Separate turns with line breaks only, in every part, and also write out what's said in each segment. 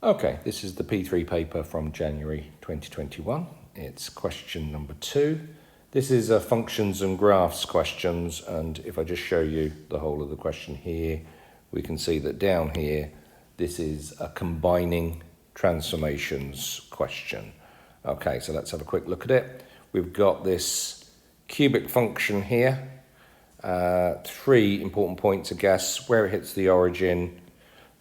Okay, this is the P3 paper from January 2021. It's question number 2. This is a functions and graphs questions, and if I just show you the whole of the question here, we can see that down here, this is a combining transformations question. Okay, so let's have a quick look at it. We've got this cubic function here. 3 important points to guess: where it hits the origin,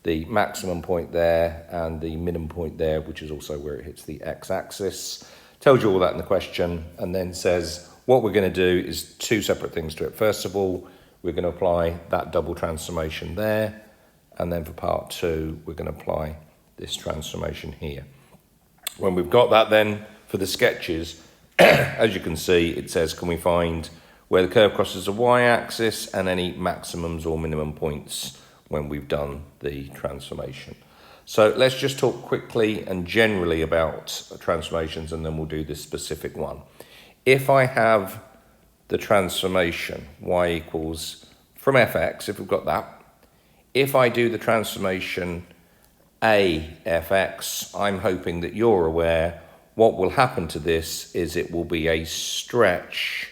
the maximum point there, and the minimum point there, which is also where it hits the x-axis. Tells you all that in the question, and then says what we're going to do is 2 separate things to it. First of all, we're going to apply that double transformation there, and then for part 2, we're going to apply this transformation here. When we've got that, then for the sketches, as you can see, it says, can we find where the curve crosses the y-axis and any maximums or minimum points when we've done the transformation. So let's just talk quickly and generally about transformations, and then we'll do this specific one. If I have the transformation y equals from fx, if we've got that, if I do the transformation a fx, I'm hoping that you're aware what will happen to this is it will be a stretch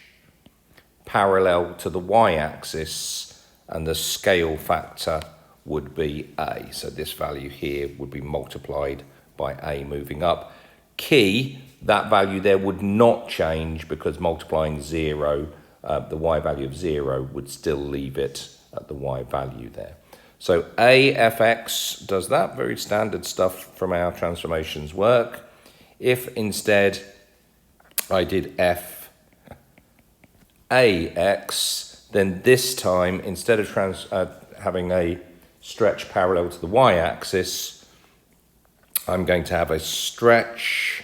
parallel to the y-axis, and the scale factor would be a. So this value here would be multiplied by a moving up. Key, that value there would not change because multiplying 0, the y value of 0 would still leave it at the y value there. So a fx does that, very standard stuff from our transformations work. If instead I did f ax, then this time, instead of having a stretch parallel to the y-axis, I'm going to have a stretch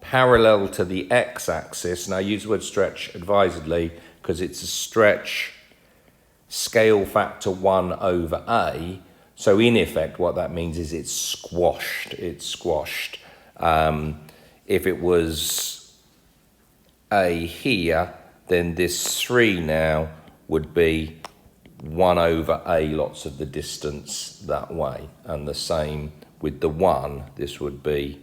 parallel to the x-axis. Now I use the word stretch advisedly because it's a stretch scale factor 1 over a. So in effect, what that means is it's squashed. It's squashed. If it was a here, then this 3 now would be 1 over a lots of the distance that way. And the same with the 1, this would be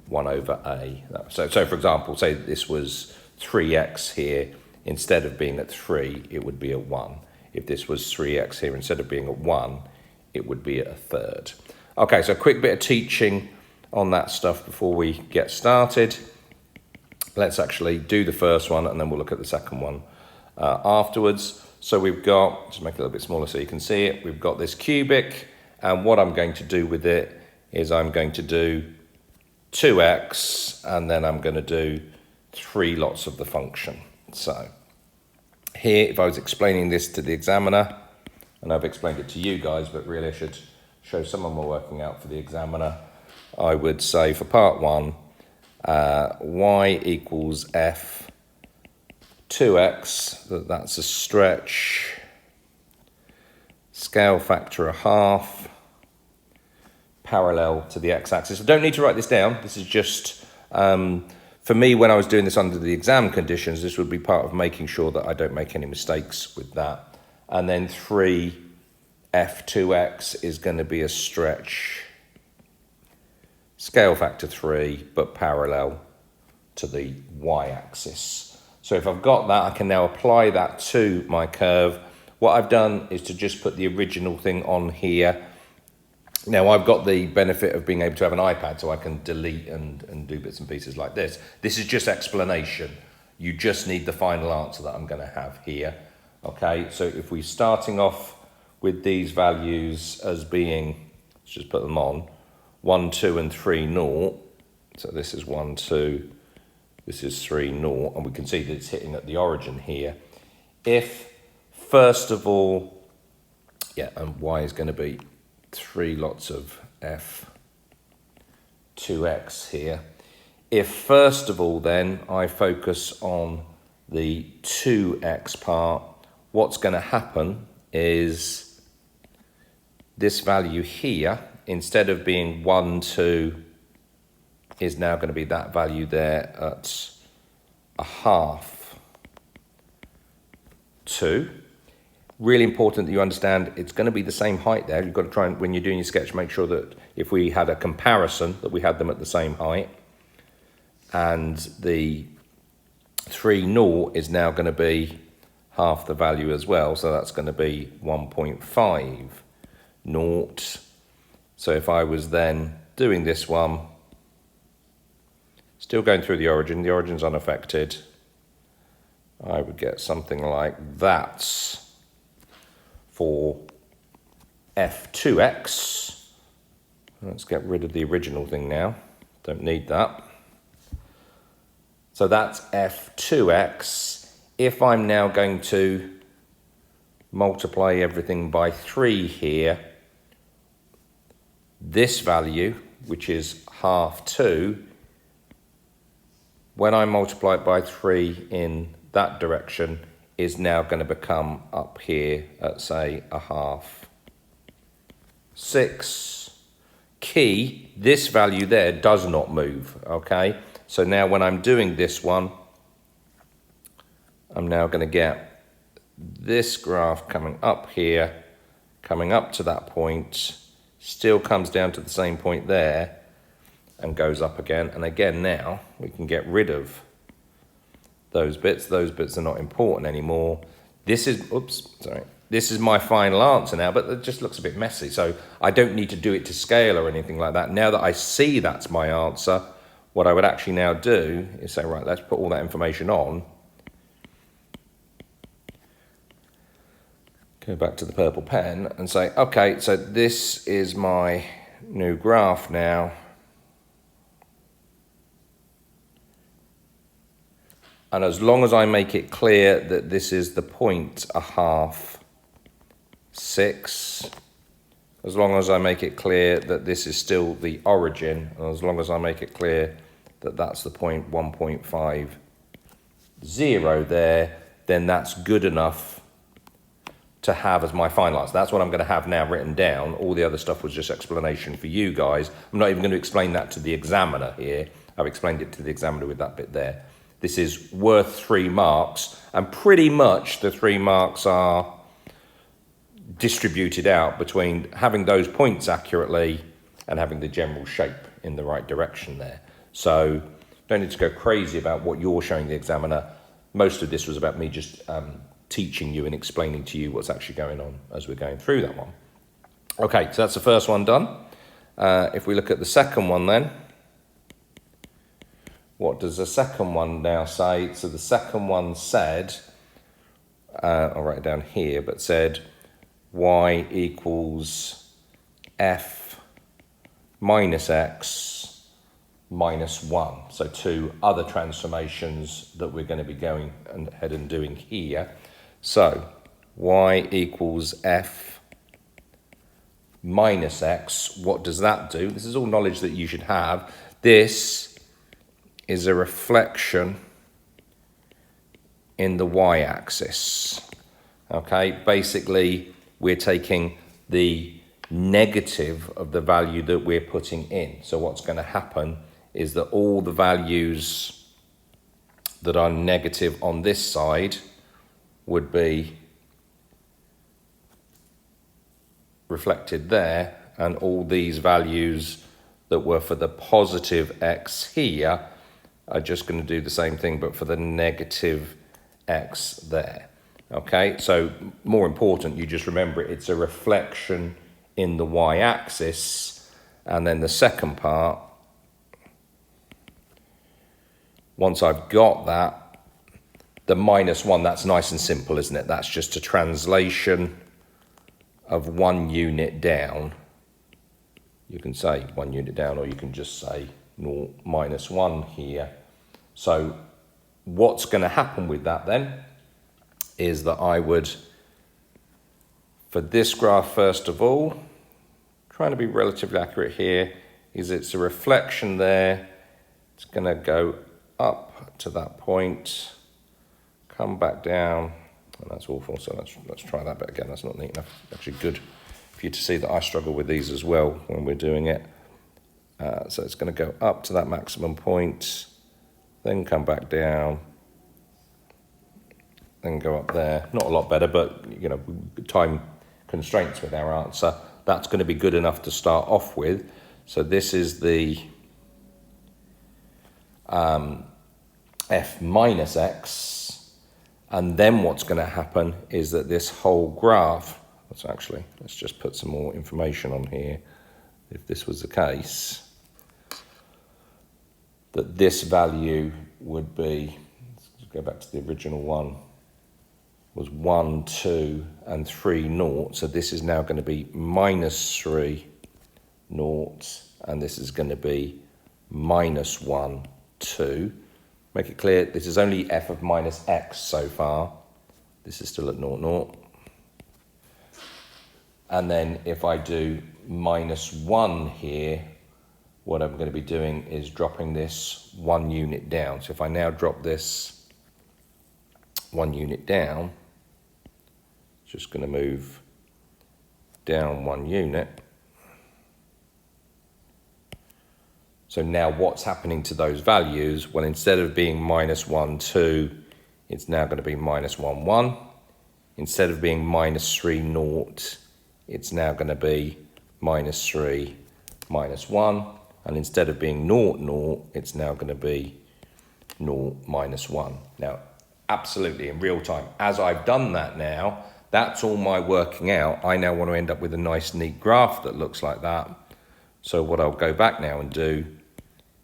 1 over a. So for example, say this was 3x here, instead of being at 3, it would be at 1. If this was 3x here, instead of being at 1, it would be at a third. Okay, so a quick bit of teaching on that stuff before we get started. Let's actually do the first one, and then we'll look at the second one afterwards. So we've got, just make it a little bit smaller so you can see it, we've got this cubic, and what I'm going to do with it is I'm going to do 2x, and then I'm going to do 3 lots of the function. So here, if I was explaining this to the examiner, and I've explained it to you guys, but really I should show some of my working out for the examiner, I would say for part 1, y equals f 2x, that's a stretch, scale factor 1/2, parallel to the x-axis. I don't need to write this down. This is just, for me, when I was doing this under the exam conditions, this would be part of making sure that I don't make any mistakes with that. And then 3 f2x is going to be a stretch, scale factor 3, but parallel to the y-axis. So if I've got that, I can now apply that to my curve. What I've done is to just put the original thing on here. Now I've got the benefit of being able to have an iPad, so I can delete and do bits and pieces like this. This is just explanation. You just need the final answer that I'm going to have here. Okay, so if we're starting off with these values as being, let's just put them on, 1, 2, and 3, 0. So this is 1, 2, this is 3, 0, and we can see that it's hitting at the origin here. If, first of all, and y is going to be 3 lots of f 2x here. If, first of all, then, I focus on the 2x part, what's going to happen is this value here, instead of being 1, 2, is now going to be that value there at 1/2 2. Really important that you understand it's going to be the same height there. You've got to try and, when you're doing your sketch, make sure that if we had a comparison, that we had them at the same height. And the 3 naught is now going to be half the value as well. So that's going to be 1.5 naught. So if I was then doing this one, still going through the origin's unaffected, I would get something like that for f2x. Let's get rid of the original thing now. Don't need that. So that's f2x. If I'm now going to multiply everything by 3 here, this value, which is half 2, when I multiply it by 3 in that direction, is now going to become up here at, say, a half 6. Key, this value there does not move, okay? So now when I'm doing this one, I'm now going to get this graph coming up here, coming up to that point, still comes down to the same point there, and goes up again. And again, now we can get rid of those bits. Those bits are not important anymore. This is, this is my final answer now, but it just looks a bit messy. So I don't need to do it to scale or anything like that. Now that I see that's my answer, what I would actually now do is say, right, let's put all that information on. Go back to the purple pen and say, okay, so this is my new graph now. And as long as I make it clear that this is the point a half 6, as long as I make it clear that this is still the origin, and as long as I make it clear that that's the point 1.50 there, then that's good enough to have as my final answer. That's what I'm going to have now written down. All the other stuff was just explanation for you guys. I'm not even going to explain that to the examiner here. I've explained it to the examiner with that bit there. This is worth 3 marks, and pretty much the 3 marks are distributed out between having those points accurately and having the general shape in the right direction there. So don't need to go crazy about what you're showing the examiner. Most of this was about me just teaching you and explaining to you what's actually going on as we're going through that one. Okay, so that's the first one done. If we look at the second one then, what does the second one now say? So the second one said, I'll write it down here, but said y equals f minus x minus 1. So 2 other transformations that we're going to be going ahead and doing here. So y equals f minus x. What does that do? This is all knowledge that you should have. This is a reflection in the y-axis. Okay, basically we're taking the negative of the value that we're putting in. So what's going to happen is that all the values that are negative on this side would be reflected there, and all these values that were for the positive x here are just going to do the same thing, but for the negative x there. Okay, so more important, you just remember it's a reflection in the y-axis, and then the second part, once I've got that, the minus 1, that's nice and simple, isn't it? That's just a translation of 1 unit down. You can say 1 unit down, or you can just say 0 minus 1 here. So what's going to happen with that then is that I would, for this graph first of all, trying to be relatively accurate here, is it's a reflection there. It's going to go up to that point, come back down, and that's awful. So let's try that bit again. That's not neat enough. Actually good for you to see that I struggle with these as well when we're doing it. So it's going to go up to that maximum point, then come back down, then go up there. Not a lot better, but you know, time constraints with our answer. That's going to be good enough to start off with. So this is the f minus x, and then what's going to happen is that this whole graph, let's just put some more information on here. If this was the case, that this value would be, let's go back to the original one, was 1, 2, and 3 naught. So this is now going to be minus 3 naught, and this is going to be minus 1, 2. Make it clear, this is only f of minus x so far. This is still at 0, 0. And then if I do minus 1 here, what I'm going to be doing is dropping this 1 unit down. So if I now drop this 1 unit down, it's just going to move down 1 unit. So now what's happening to those values? Well, instead of being minus 1, 2, it's now going to be minus 1, 1. Instead of being minus 3, naught, it's now going to be minus 3, minus 1. And instead of being naught, naught, it's now going to be naught, minus 1. Now, absolutely in real time, as I've done that now, that's all my working out. I now want to end up with a nice, neat graph that looks like that. So what I'll go back now and do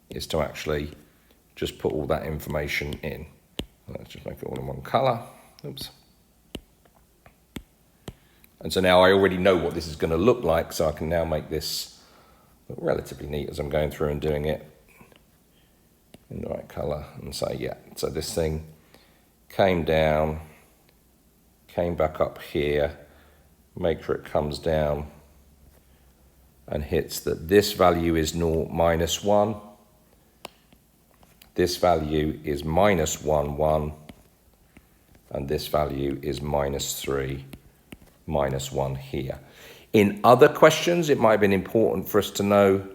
is to actually just put all that information in. Let's just make it all in one color. Oops. And so now I already know what this is going to look like, so I can now make this look relatively neat as I'm going through and doing it in the right color and say, yeah, so this thing came down, came back up here, make sure it comes down and hits that this value is 0, minus 1. This value is minus 1, 1. And this value is minus 3, minus 1 here. In other questions, it might have been important for us to know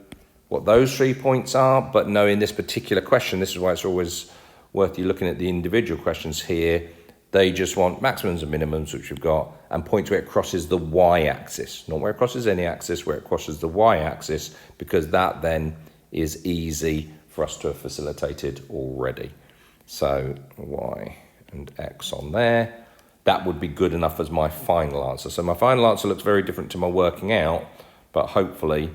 what those 3 points are, but no, in this particular question, this is why it's always worth you looking at the individual questions here. They just want maximums and minimums, which we've got, and points where it crosses the y-axis, not where it crosses any axis, where it crosses the y-axis, because that then is easy for us to have facilitated already. So y and x on there. That would be good enough as my final answer. So my final answer looks very different to my working out, but hopefully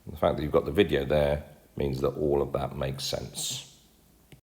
the fact that you've got the video there means that all of that makes sense.